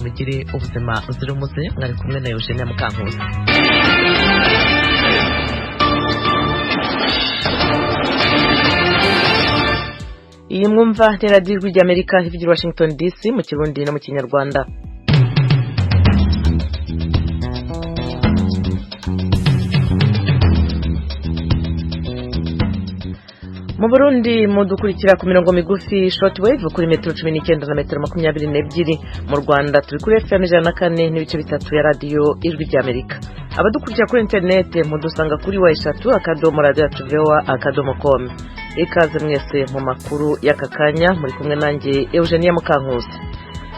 mugire ubuzima buzira umuze. Mwari kumwe na Eugenia Mukankusi. Iyi mwumva ni radiyo ijwi ry'Amerika ivugira Washington DC mu Kirundi no mu Kinyarwanda. Mu Burundi mudukurikira ku mirongo migufi shortwave kuri metero 19 na metero 22. Mu Rwanda turi kuri FM 104 n'ibice bitatu ya radiyo ijwi ry'Amerika. Abadukurikira kuri internet mudusanga kuri wa3.radio.voa.com. Ikaze mwese mu makuru y'akakanya muri kumwe nanjye Eugenia Mukankusi.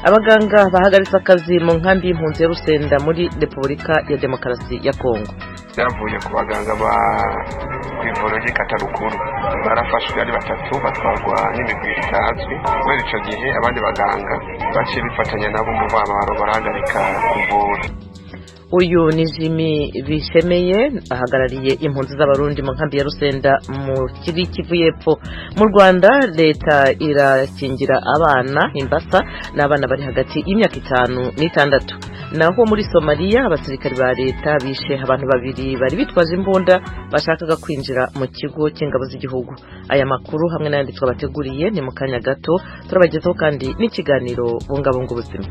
Abaganga bahagaritse akazi mu nkambi y'impunzi ya Rusenda muri Repubulika ya Demokarasi ya Kongo. Yavuye ku baganga ba kwivura ry'Ikatarukuru barafashwe ari batatu batwarwa n'imigwi itazwi. Kubera ico gihe abandi baganga baciye bifatanya nabo mu babaro barahagarika kuvura. Uyu ni Jimmy Bishemeye ahagarariye impunzi z'abarundi mu nkambi ya Rusenda mu Kivu y'Epfo. Mu Rwanda leta irakingira abana imbasa n'abana bari hagati y'imyaka 5 n'6. Naho muri Somalia abasirikari ba leta bishe abantu babiri bari bitwaje imbunda bashakaga kwinjira mu kigo cy'ingabo z'igihugu. Aya makuru hamwe n'ayandi twabateguriye ni mu kanya gato turabagezaho kandi n'ikiganiro bungabunga ubuzima.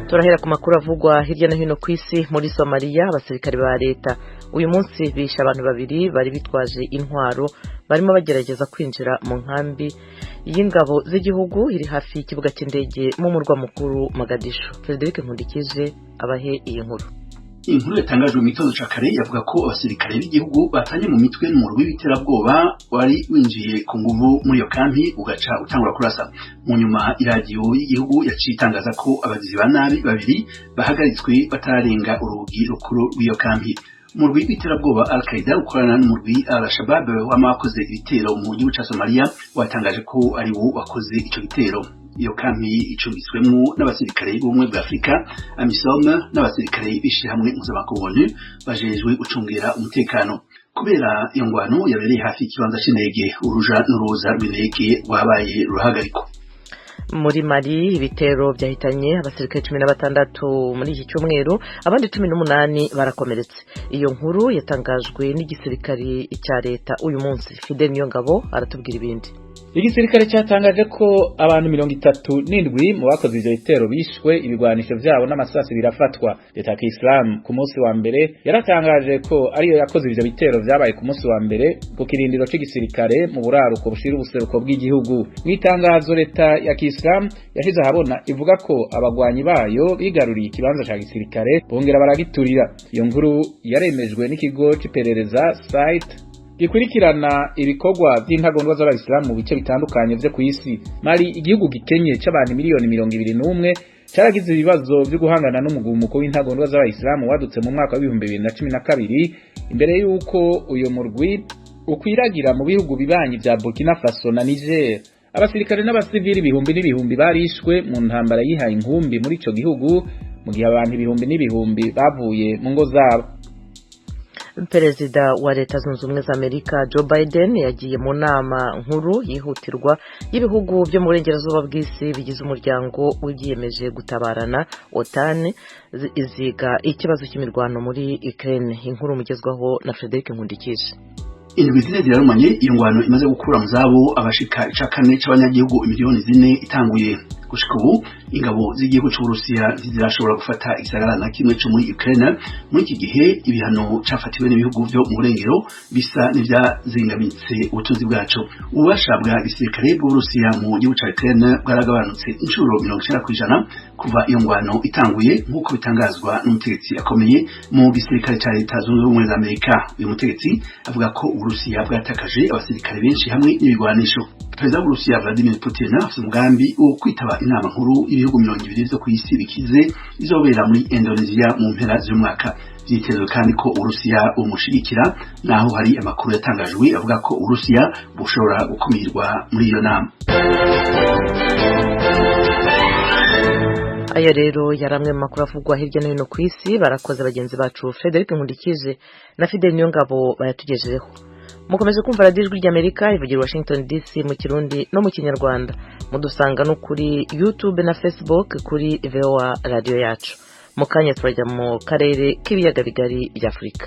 Turahera ku makuru avugwa hirya no hino ku isi. Muri Somalia abasirikari ba leta uyu munsi bishe abantu babiri bari bitwaje intwaro barimo bagerageza kwinjira mu nkambi y'ingabo z'igihugu iri hafi y'ikibuga cy'indege mu murwa mukuru Mogadishu. Frederic Nkundikije abahe iyi nkuru. Inkuru yatangajwe mu gitondo ca kare yavuga ko abasirikare b'igihugu batanye mu mitwe n'umurwi w'iterabwoba wari winjiye ku nguvu muri iyo kampi ugaca utangura kurasa. Mu nyuma iradiyo y'igihugu yaciye itangaza ko abagizi ba nabi babiri bahagaritswe batararenga urugi rukuru rw'iyo kampi. Umurwi w'iterabwoba Al-Qaeda ukorana n'umurwi Al-Shabaab wamakoze ibitero mu gihugu ca Somalia watangaje ko ari wo wakoze ico gitero. Iyo kampi icumbitswemo n'abasirikare b'ubumwe bwa Afrika AMISOM n'abasirikare b'ishirahamwe mpuzamakungu bajejwe gucungera umutekano. Kubera iyo ngwano yabereye hafi y'ikibanza c'indege uruja n'uruza rw'indege rwabaye ruhagariko. Muri Mali ibitero byahitanye abasirikare 16 muri iki cyumweru, abandi 18 barakomeretse. Iyo nkuru yatangajwe n'igisirikare cya leta uyu munsi. Fidel Niyongabo aratubwira ibindi. Igisirikare cyatangaje ko abantu 37 mu bakoze ivyo bitero bishwe, ibigwanisho vyabo n'amasasi birafatwa. Leta ya Islam ku munsi wa mbere yaratangaje ko ariyo yakoze ivyo bitero vyabaye ku munsi wa mbere ku kirindiro c'igisirikare mu buraruko bushira ubuseruko bw'igihugu. Mwitangazo leta ya Islam yashize ahabona ivuga ko abagwanyi bayo bigaruriye ikibanza ca gisirikare bongera baragiturira. Iyo nkuru yaremejwe n'ikigo c'iperereza site gikurikirana ibikorwa by'intagondwa z'abayisilamu mu bice bitandukanye vyo kw'isi. Mali igihugu gikenye c'abantu miliyoni 21 caragize ibibazo byo guhangana n'umugumuko w'intagondwa z'abayisilamu wadutse mu mwaka wa 2012 imbere yuko uyo murwi ukwiragira mu bihugu bibanyi vya Burkina Faso na Niger. Abasirikare n'abasivili ibihumbi n'ibihumbi barishwe mu ntambara yihaye inkumbi muri ico gihugu mu gihe abantu ibihumbi n'ibihumbi bavuye mu ngo zabo. Perezida wa Leta Zunze Ubumwe za Amerika Joe Biden yagiye mu nama nkuru yihutirwa y'ibihugu byo mu burengerazuba bw'isi bigize umuryango wiyemeje gutabarana OTAN iziga ikibazo cy'imirwano muri Ukraine. Inkuru mugezwaho na Frederic Nkundikije. Indwi zine zirarumanye iyo ngwano imaze gukura mu zabo abashika 4 c'abanyagihugu miliyoni 4 itanguye. Gushika ubu ingabo z'igihugu c'Uburusiya zirashobora gufata igisagara na kimwe cyo muri Ukraine. Muri iki gihe ibihano cafatiwe n'ibihugu byo mu burengero bisa n'ivyazingamitse ubutunzi bwaco. Ububasha bwa gisirikare bw'Uburusiya mu gihugu ca Ukraine bwaragabanutse inshuro 90% kuva iyo ngwano itanguye, nk'uko bitangazwa n'umutegetsi akomeye mu gisirikare ca Leta Zunze Ubumwe za Amerika. Uyu mutegetsi avuga ko Uburusiya bwatakaje abasirikare benshi hamwe n'ibigwanisho. Perezida w'Uburusiya Vladimir Putin afite umugambi wo kwitaba inama nkuru y'ibihugu 20 byo kw'isi bikize izobera muri Indonesia mu mpera z'umwaka. Vyitezwe kandi ko Uburusiya umushigikira, naho hari amakuru yatangajwe avuga ko Uburusiya bushobora gukumirwa muri iyo nama. Aya rero yaramwe mu makuru avugwa hirya no hino ku isi. Barakoze bagenzi bacu Frederic Nkundikije na Fidel Niyongabo bayatugejejeho. Mukomeje kumva radiyo ijwi ry'Amerika ivugira Washington DC mu Kirundi no mu Kinyarwanda. mudusanga no kuri YouTube na Facebook kuri VOA radio yacu. Mu kanya turajya mu karere k'ibiyaga bigari by'Afrika.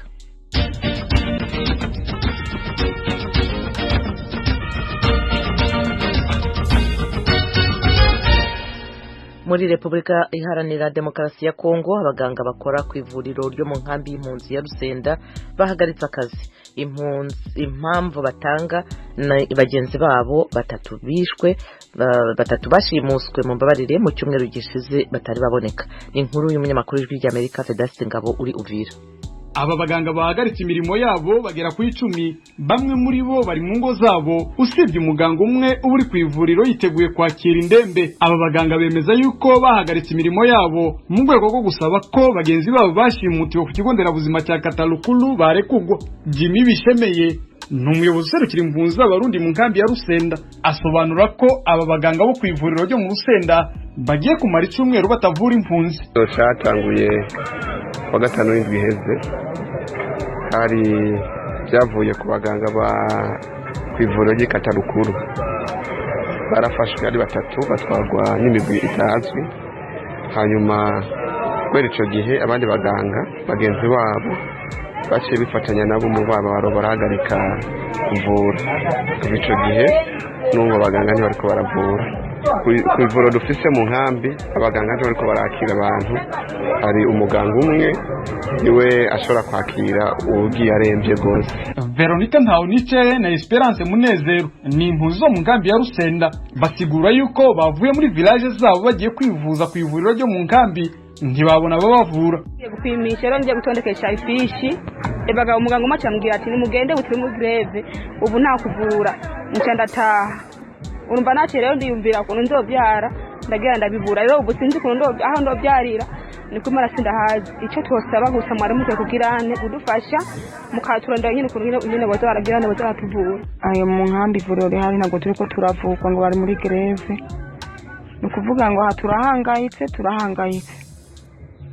Muri Repubulika Iharanira Demokarasi ya Kongo abaganga bakora ku ivuriro ryo mu nkambi y'impunzi ya Rusenda bahagaritse akazi. Impamvu batanga na bagenzi babo batatu bishwe, batatu bashimuswe mu mbabarire mu cyumweru gishize batari baboneka. Ni inkuru y'umunyamakuru w'Ijwi ry'Amerika Vedaste Ngabo uri Uvira. Aba baganga bahagaritse imirimo yabo bagera ku 10, bamwe muri bo bari mu ngo zabo, usibye umuganga umwe uri ku ivuriro yiteguye kwakira indembe. Aba baganga bemeza yuko bahagaritse imirimo yabo mu rwego rwo gusaba ko bagenzi babo bashimutiwe ku kigo nderabuzima cya Katalukulu barekugwa. Jimmy Bishemeye ni umuyobozi userukira impunzi z'abarundi mu nkambi ya Rusenda, asobanura ko aba baganga bo ku ivuriro ryo mu Rusenda bagiye kumara icyumweru batavura impunzi. Cyatanguye kwa gatanu w'indwi iheze, hari byavuye ku baganga ba ku ivuriro ry'Ikatarukuru, barafashwe ari batatu batwarwa n'imigwi itazwi. Hanyuma kubera icyo gihe abandi baganga bagenzi babo baciye bifatanya nabo mu baba barahagarika kuvura. Kuva icyo gihe n'ubu abaganga ntibariko baravura. Ku ivuriro dufise mu nkambi abaganga ntibariko barakira abantu, hari umuganga umwe niwe ashobora kwakira ugiye arembye gose. Veronica Ntawunicere na Esperance Munezero ni impunzi zo mu nkambi ya Rusenda, basigura yuko bavuye muri village zabo bagiye kwivuza ku ivuriro ryo mu nkambi ntibabona babavura. Gupimisha rero ngiye gutondekesha ifishi, ebaga umuganga umacha ambwira ati nimugende butire mu greve ubu nta kuvura nca ndataha. Urumva nace rero ndiyumvira ko nzobyara ndagira ndabibura rero ubu sinzi ko aho ndobyarira niko marasinda hazi. Icyo twosaba gusa mwari mutwe kugirane kudufasha mukaturondera nyine ko nyine bazo baragirane bazo batuvura. Ayo mu nkambi ivuriro rihari ntabwo turi ko turavuka ngo bari muri greve, ni kuvuga ngo turahangayitse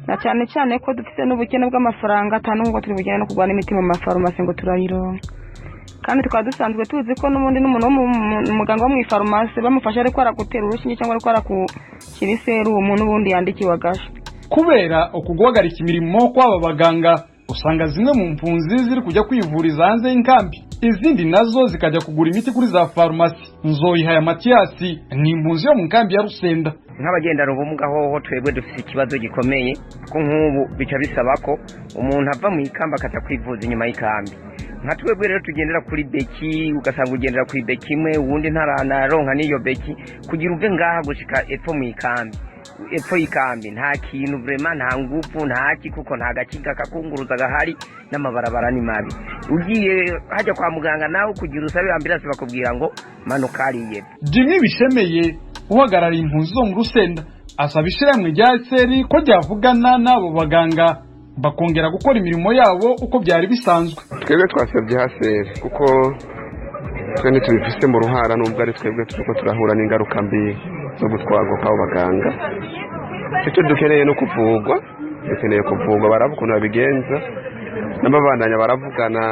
na cyane ko dufite n'ubukene bw'amafaranga atanu ngo turi bujyane no kugwana imiti mu mafarumasi ngo turayironka. Kandi tukaba dusanzwe tuzi ko n'ubundi n'umuntu umuganga wo mu farumasi bamufasha ariko arakutera urushinge cyangwa ariko arakukira iserumu n'ubundi yandikiwe agasha. Kubera ukuguhagarika imirimo kw'aba baganga, usanga zimwe mu mpunzi ziri kujya kwivuriza hanze y'inkambi, izindi nazo zikajya kugura imiti kuri za farumasi. Nzoyihaya Mathiasi ni impunzi yo mu nkambi ya Rusenda. Nk'abagendana ubumuga hoho twebwe dufite ikibazo gikomeye ko nk'ubu bica bisaba ko umuntu ava mu ikamba akaja kwivuza inyuma y'ikambi. Nka twebwe rero tugendera kuri beki, ugasanga ugendera kuri beki imwe uwundi ntaranaronka n'iyo beki kugira uve ngaha gushika epfo mu ikambi. Epfo y'ikambi nta kintu vraiment, nta ngufu ntaki, kuko nta gakiga kakunguruza gahari n'amabarabara ni mabi. Ugiye hajya kwa muganga nawe kugira usabe ambulance bakubwira ngo manuka ariye. Jimmy Bishemeye uhagarariye impunzi zo mu Rusenda asaba ishyirahamwe rya seri ko ryavugana n'abo baganga bakongera gukora imirimo yabo uko byari bisanzwe. Twebwe twasabye haseri kuko twene tubifise mu ruhara, nubwo ari twebwe turiko turahura n'ingaruka mbi zo gutwarwa kw'abo baganga. Icyo dukeneye no kuvugwa, baravuga ukuntu babigenza, n'ababandanya baravugana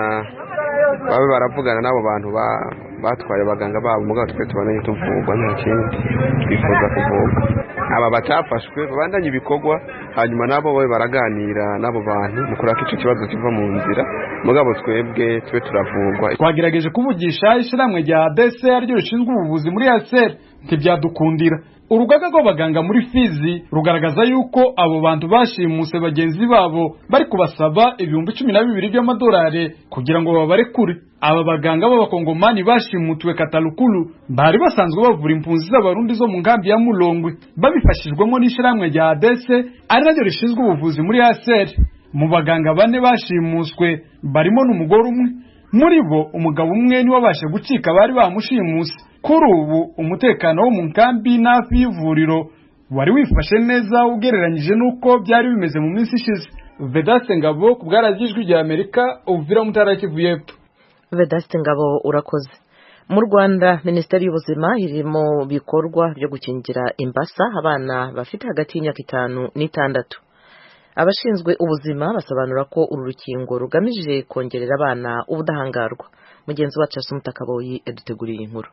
n'abo bantu batwaye abaganga babo, mugabo twe tubandanye tuvugwa, nta kindi twifuza kuvugwa. Aba batafashwe babandanye ibikorwa, hanyuma nabo babe baraganira n'abo bantu mukora ko icyo kibazo kiva mu nzira, mugabo twebwe twe turavugwa. Twagerageje kuvugisha ishyirahamwe rya DCR ryo rishinzwe ubuvuzi muri ASR ntibyadukundira. Urugaga rw'abaganga muri Fizi rugaragaza yuko abo bantu bashimuse bagenzi babo bari kubasaba ibihumbi 12 by'amadolari kugira ngo babarekure. Aba baganga b'abakongomani bashimutwe Katalukulu bari basanzwe bavura impunzi z'abarundi zo mu nkambi ya Mulongwe, babifashijwemo n'ishyirahamwe rya ADC ari naryo rishinzwe ubuvuzi muri ASR. Mu baganga bane bashimuswe barimo n'umugore umwe, muri bo umugabo umwe ni wabashe gucika bari bamushimuse. Kuri ubu umutekano wo mu nkambi n'afi y'ivuriro wari wifashe neza ugereranyije nuko byari bimeze mu minsi ishize. Vedaste Ngabo ku bwaragijwe rya Amerika, Uvira Mutara Kivu y'Epfo. Vedaste Ngabo urakoze. Mu Rwanda Minisiteri y'Ubuzima iri mu bikorwa byo gukingira imbasa abana bafite hagati y'imyaka 5 n'6. Abashinzwe ubuzima basobanura ko uru rukingo rugamije kongerera abana ubudahangarwa. Mugenzi wacu Asumta Kaboyi eduteguriye inkuru.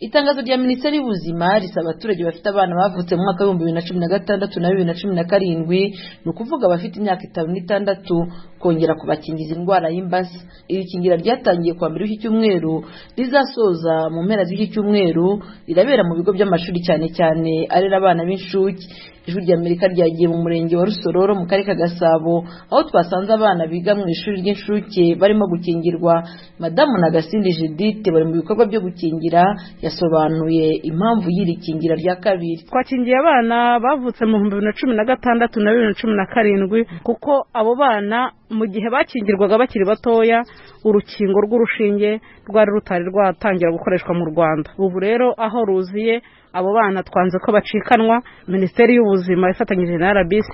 Itangazo rya Minisiteri y'Ubuzima risaba abaturage bafite abana bavutse mu mwaka wa 2016 na 2017 no kuvuga bafite imyaka 5 n'itandatu kongera kubakingiza indwara y'imbasa. Iri kingira ryatangiye kwa mbere w'iki cyumweru rizasoza mu mpera z'iki cyumweru rirabera mu bigo by'amashuri cyane cyane arera abana b'inshuke. Ijwi rya Amerika ryagiye mu murenge wa Rusororo mu karere ka Gasabo aho twasanze abana biga mu ishuri ry'inshuke barimo gukingirwa. Madamu Nagasindi Judith bari mu bikorwa byo gukingira yasobanuye impamvu y'iri kingira rya kabiri. Twakingiye abana bavutse mu 2016 na 2017 kuko abo bana mu gihe bakingirwaga bakiri batoya urukingo rw'urushinge rwari rutari rwatangira gukoreshwa mu Rwanda. Ubu rero aho ruziye abo bana twanze ko bacikanwa. Minisiteri y'Ubuzima ifatanyije na RBC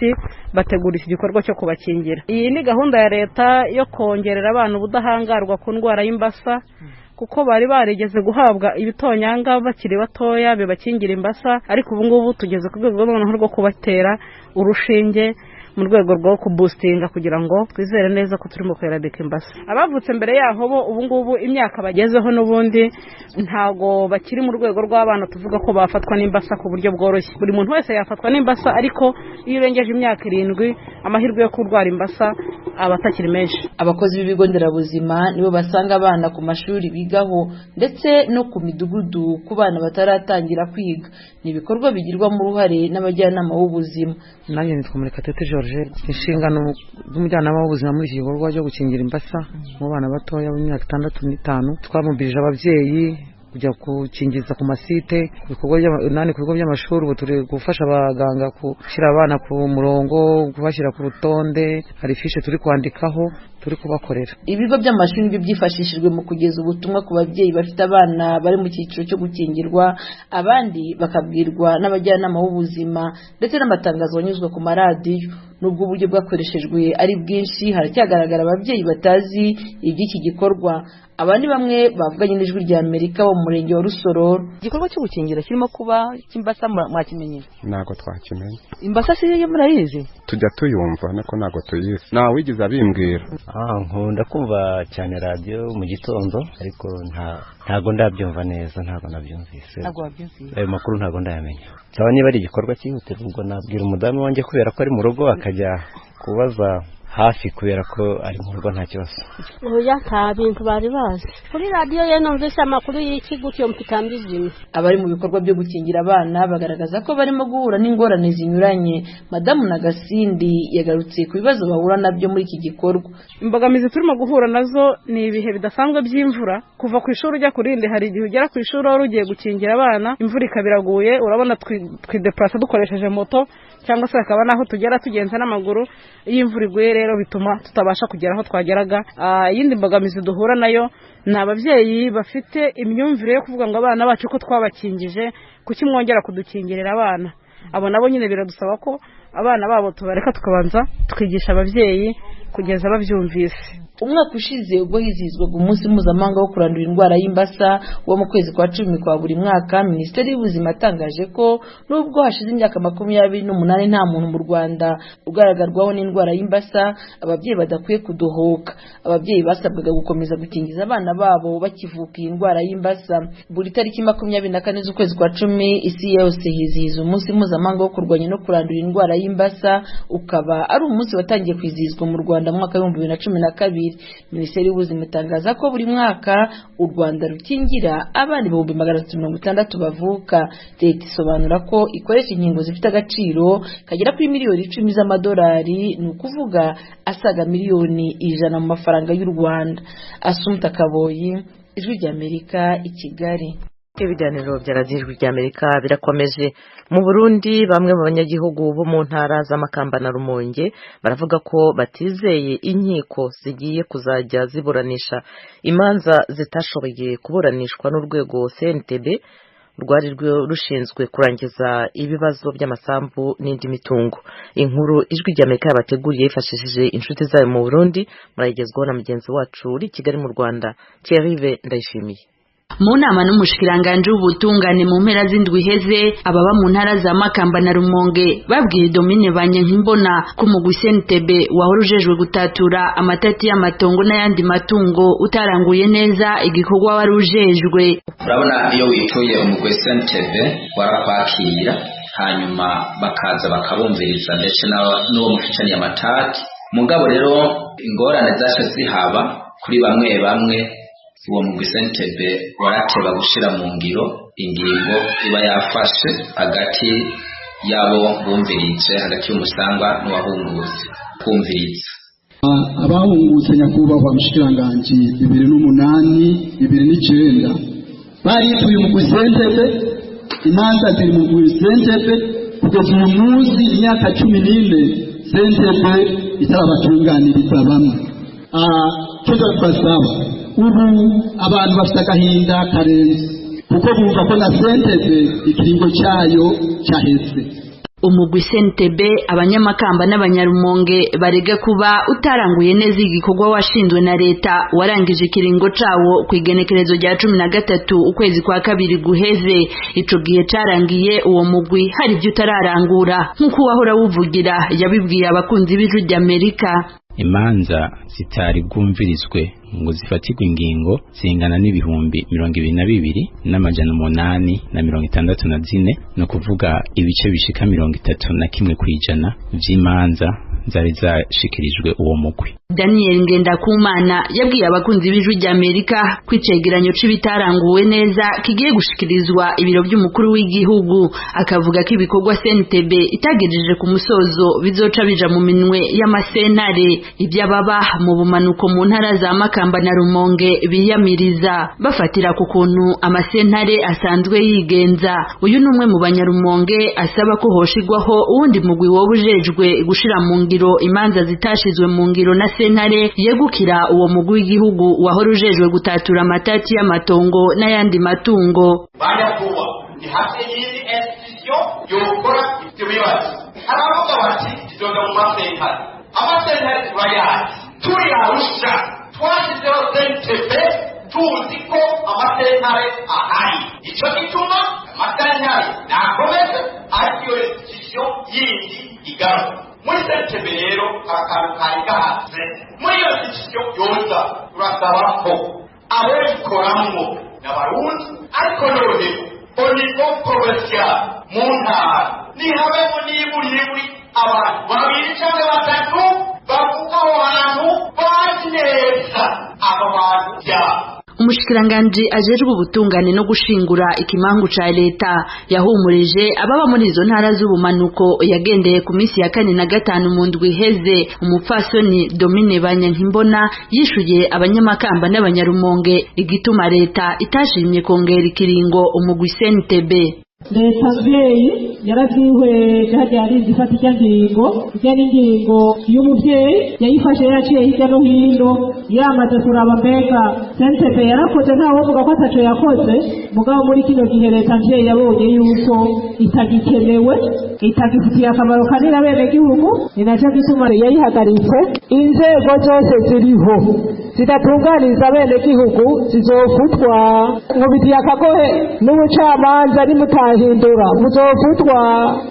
bategura iki gikorwa cyo kubakingira. Iyi ni gahunda ya leta yo kongerera abana ubudahangarwa ku ndwara y'imbasa kuko bari barigeze guhabwa ibitonyanga bakiri batoya bibakingira imbasa, ariko ubu ngubu tugeze ku rwego rwo kubatera urushinge mu rwego rwo kuboostinga kugira ngo twizere neza ko turimo kweradika imbasa. Abavutse mbere yaho bo ubu ngubu imyaka bagezeho n'ubundi ntago bakiri mu rwego rw'abana tuvuga ko bafatwa n'imbasa ku buryo bworoshye. Buri muntu wese yafatwa n'imbasa, ariko iyo urengeje imyaka 7 amahirwe yo kurwara imbasa aba atakiri menshi. Abakozi b'ibigo nderabuzima nibo basanga abana ku mashuri bigaho ndetse no ku midugudu ku bana bataratangira kwiga. Ni ibikorwa bigirwamo uruhare n'abajyanama b'ubuzima. Nanjye nitwa Murekatete George, inshingano z'umujyanama w'ubuzima muri iki gikorwa cyo gukingira imbasa mu bana batoya b'imyaka 6 n'itanu. Twamubirije ababyeyi kujya gukingiza ku masite ku bigo by'amashuri. Ubu turi gufasha abaganga gushyira abana ku murongo, kubashyira ku rutonde, hari fiche turi kwandikaho turi kubakorera. Ibigo by'amashuri byo byifashishijwe mu kugeza ubutumwa ku babyeyi bafite abana bari mu cyiciro cyo gukingirwa, abandi bakabwirwa n'abajyanama b'ubuzima ndetse n'amatangazo anyuzwa ku maradiyo. Nubwo uburyo bwakoreshejwe ari bwinshi, haracyagaragara ababyeyi batazi iby'iki gikorwa. Abandi bamwe bavuganye n'Ijwi rya Amerika wo mu murenge wa Rusororo. Igikorwa cyo gukingira kirimo kuba cy'imbasa mwakimenye? Ntago twakimenye. Imbasa si yo murayizi? Tujya tuyumva nako ntago tuyizi. Nta wigize abimbwira. Nkunda kumva cyane radio mu gitondo, ariko ntago ndabyumva neza, ntago nabyumvise. Ntago wabyumvise? Ayo makuru ntago ndayamenya. Cyaba niba ari igikorwa cyihutirwa ubwo nabwira umudamu wanjye kubera ko ari mu rugo akajya kubaza hafi kubera ko ari mu rugo nta kibazo. Oya nta bintu bari bazi. Kuri radio ye numvise amakuru y'ikigo cyo mpitambizimye. Abari mu bikorwa byo gukingira abana bagaragaza ko barimo guhura n'ingorane zinyuranye. Madamu Nagasindi yagarutse ku bibazo bahura nabyo muri iki gikorwa. Imbogamizi turimo guhura nazo ni ibihe bidasanzwe by'imvura. Kuva ku ishuri ujya kurinde, hari igihe ugera ku ishuri wari ugiye gukingira abana, imvura ikabiraguye, urabona twideplace dukoresheje moto cyangwa se akaba naho tugera tugenza n'amaguru. Iyi imvura iguye rero bituma tutabasha kugera aho twageraga. Yindi mbogamizi duhura nayo ni ababyeyi bafite imyumvire yo kuvuga ngo abana bacu ko twabakingije kuki mwongera kudukingirira abana. Abo nabo nyine biradusaba ko abana babo tubareka tukabanza tukigisha ababyeyi kugeza babyumvise. Umwaka ushize ubwo hizihizwaga umunsi mpuzamahanga wo kurandura indwara y'imbasa wo mu kwezi kwa 10 kwa buri mwaka, Minisiteri y'Ubuzima yatangaje ko nubwo hashize imyaka 28 nta muntu mu Rwanda ugaragarwaho n'indwara y'imbasa, ababyeyi badakwiye kudohoka. Ababyeyi basabwaga gukomeza gukingiza abana babo bakivuka iyi ndwara y'imbasa. Buri tariki 24 z'ukwezi kwa 10 isi yose hizihiza umunsi mpuzamahanga wo kurwanya no kurandura indwara y'imbasa, ukaba ari umunsi watangiye kwizihizwa mu Rwanda mu mwaka wa 2012. Minisiteri y'Ubuzima itangaza ko buri mwaka u Rwanda rukingira abana 360 bavuka. Leta isobanura ko ikoresha inkingo zifite agaciro kagera kuri miliyoni 10 z'amadolari, ni ukuvuga asaga miliyoni 100 mu mafaranga y'u Rwanda. Asumta Kaboyi, Ijwi rya Amerika, i Kigali. Ibiganiro bya Radio Ijwi rya Amerika birakomeje. Mu Burundi bamwe mu banyagihugu bo mu ntara z'Amakamba na Rumonge baravuga ko batizeye inkiko zigiye kuzajya ziburanisha imanza zitashoboye kuburanishwa n'urwego CNTB rwari rushinzwe kurangiza ibibazo by'amasambu n'indi mitungo. Inkuru Ijwi rya Amerika yabateguriye yifashishije inshuti zayo mu Burundi, murayigezwaho na mugenzi wacu uri Kigali mu Rwanda, Thierry Ndayishimiye. mu nama n'umushikiranganje w'ubutungane mu mpera z'indwi iheze ababa mu ntara za Makamba na Rumonge babwiye Domine Banyankimbona ko umugwi CNTB wahora ujejwe gutatura amatati y'amatongo n'ayandi matungo utaranguye neza igikorwa wari ujejwe. Urabona iyo wituye umugwi CNTB warakwakira hanyuma bakaza bakabumviriza ndetse n'uwo mufitaniye amatati. Mugabo rero ingorane zaje zihaba kuri bamwe bamwe uwo mugwi CNTB warateba gushira mu ngiro ingingo iba yafashe hagati yabo bumvirije hagati y'umusangwa n'uwahungutse kumviriza. Abahungutse nyakubahwa mushikiranganje 2008 2009 barituye umugwi CNTB imanza ziri mu mugwi CNTB kugeza uyu munsi imyaka 14 CNTB itarabatunganiriza bamwe. Cyo twasaba ubu abantu bafite agahinda karenze kuko bumva ko na CNTB ikiringo cyayo cyaheze. Umugwi CNTB abanyamakamba n'abanyarumonge barega kuba utaranguye neza igikorwa washinzwe na leta warangije ikiringo cawo kwigenekerezo rya 13 ukwezi kwa kabiri guheze. Ico gihe carangiye uwo mugwi hari byo utararangura nkuko wahora wuvugira yabibwiye abakunzi b'ijwi ry'Amerika. Imanza zitari bwumvirizwe ngo zifatirwe ingingo zingana n'ibihumbi 22,864 no kuvuga ibice bishika 31% vy'imanza zari zashikirijwe uwo mugwi. Daniel Ngendakumana yabwiye abakunzi b'ijwi ry'Amerika kwicegeranyo c'ibitaranguwe neza kigiye gushikirizwa ibiro by'umukuru w'igihugu, akavuga ko ibikorwa CNTB itagejeje ku musozo bizoca bija mu minwe y'amasentare. Ibyababa mu bumanuko mu ntara za Makamba na Rumonge biyamiriza bafatira ku kuntu amasentare asanzwe yigenza. Uyu numwe mu banyarumonge asaba ko hoshigwaho uwundi mugwi wobujejwe gushira mu ngiro imanza zitashizwe mu ngiro na sentare yegukira uwo mugwi w'igihugu wahora ujejwe gutatura amatati y'amatongo n'ayandi matungo. Banyakuba ni hafi y'indi institution yokora ibyo bibazo. Haravuga bati izoga mu masentare. Amasentare turayazi turiyarusha twashyizeho CNTB tuzi ko amasentare ahari. Icyo gituma amasentare nakomeze ariko iyo institution yindi igaruka. Muri CNTB rero akantu kari gahatse muri iyo institution yoza turasaba ko abo ikoramwo n'abarundi ariko none onigo provincial mu ntara nihabemo niburi abantu babiri cyangwa batatu bavuga aho hantu bazi neza abo bantu byabo. Umushikiranganje ajejwe ubutungane no gushingura ikimangu ca leta yahumurije ababa muri izo ntara z'ubumanuko yagendeye ku minsi ya 4 na 5 mu ndwi iheze. Umupfasoni Domine Banyankimbona yishuye abanyamakamba n'abanyarumonge igituma leta itashimye kongera ikiringo umugwi CNTB. Leta mvyeyi yaravyiwe hajya zifata icyangingo n'ingingo y'umuvyeyi yayifashe yaciye hirya no hino yamaze kuraba mbega CNTB yarakoze ntawe uvuga ko ataco yakoze. Mugabo muri kino gihe leta mvyeyi yabonye yuko itagikenewe itagifitiye akamaro kanini abenegihugu, ni naco gituma yayihagaritse. Inzego zose ziriho zidatunganiza abenegihugu zizofutwa. Nkubitiye akagohe n'ubucamanza nimutahindura muzofutwa.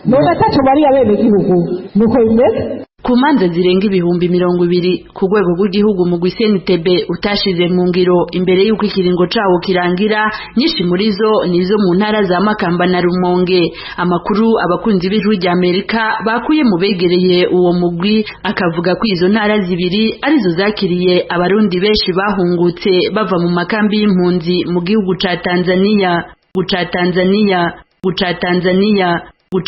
None ataco bari abenegihugu nuko bimeze. Ku manza zirenga ibihumbi 20 ku rwego rw'igihugu mu CNTB utashize mu ngiro imbere y'uko ikiringo cawo kirangira, nyinshi muri zo nizo mu ntara za Makamba na Rumonge. Amakuru abakunzi b'ijwi ry'Amerika bakuye mu begereye uwo mugwi akavuga ko izo ntara zibiri arizo zakiriye abarundi benshi bahungutse bava mu makambi y'impunzi mu gihugu ca Tanzania.